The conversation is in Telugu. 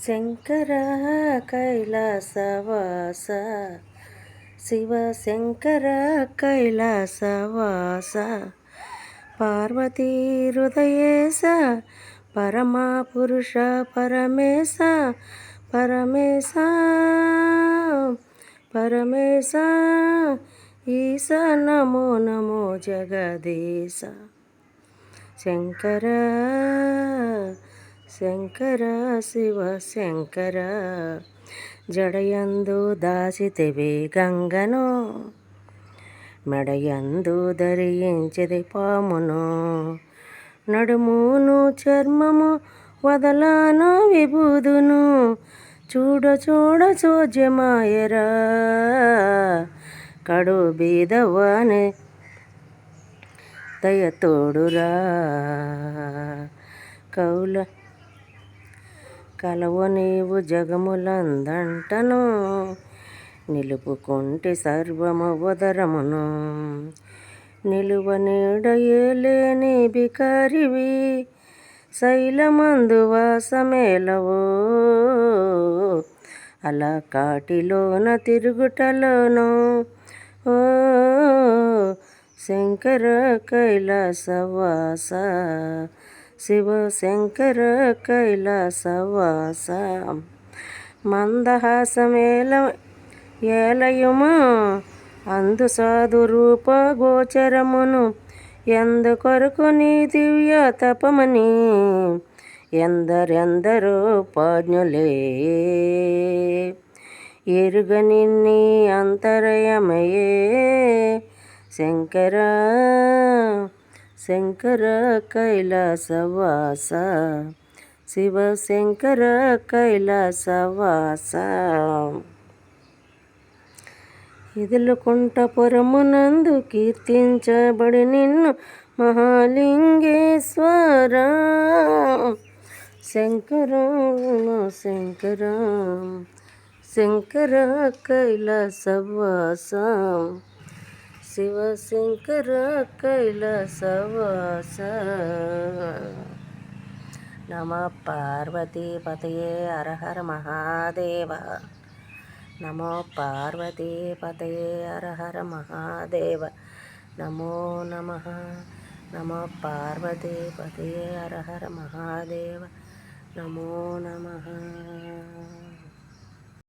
శంకర కైలాసవాస శివ శంకర కైలాసవాస పార్వతీ హృదయేశ పరమా పురుష పరమేశ పరమేశ పరమేశ ఈశ నమో నమో జగదీశ శంకర శంకర శివ శంకర జడయందు దాసితివి గంగను మెడయందు ధరించిది పామును నడుమును చర్మము వదలాను విభూదును చూడ చూడ చోద్యమాయరా కడు బీదవాని దయతోడురా కలవు నీవు జగములందంటను నిలుపుకుంటే సర్వము ఉదరమును నిలువ నీడయేలేని బికారివి శైలమందు వాసమేలవో అలా కాటిలోన తిరుగుటలోను ఓ శంకర కైలాసవాస శివ శంకర కైలాసవాస మందహాసమేల ఏలయుము అందు సాధు రూప గోచరమును ఎందుకొరకు నీ దివ్య తపమని ఎందరెందరో పాజ్ఞులే ఎరుగని నీ అంతరయమయే శంకర శంకర కైలాసవాస శివ శంకర కైలాసవాస ఇదులుకుంటపురమునందు కీర్తించబడి నిన్ను మహాలింగేశ్వర శంకర శంకర శంకర కైలాసవాస శివ శంకర కైలాసవాస నమ పార్వతీపతయే హర హర మహాదేవ నమో పార్వతీపతయే హర హర మహాదేవ నమో నమః నమో పార్వతీపతయే హర హర మహాదేవ నమో నమః.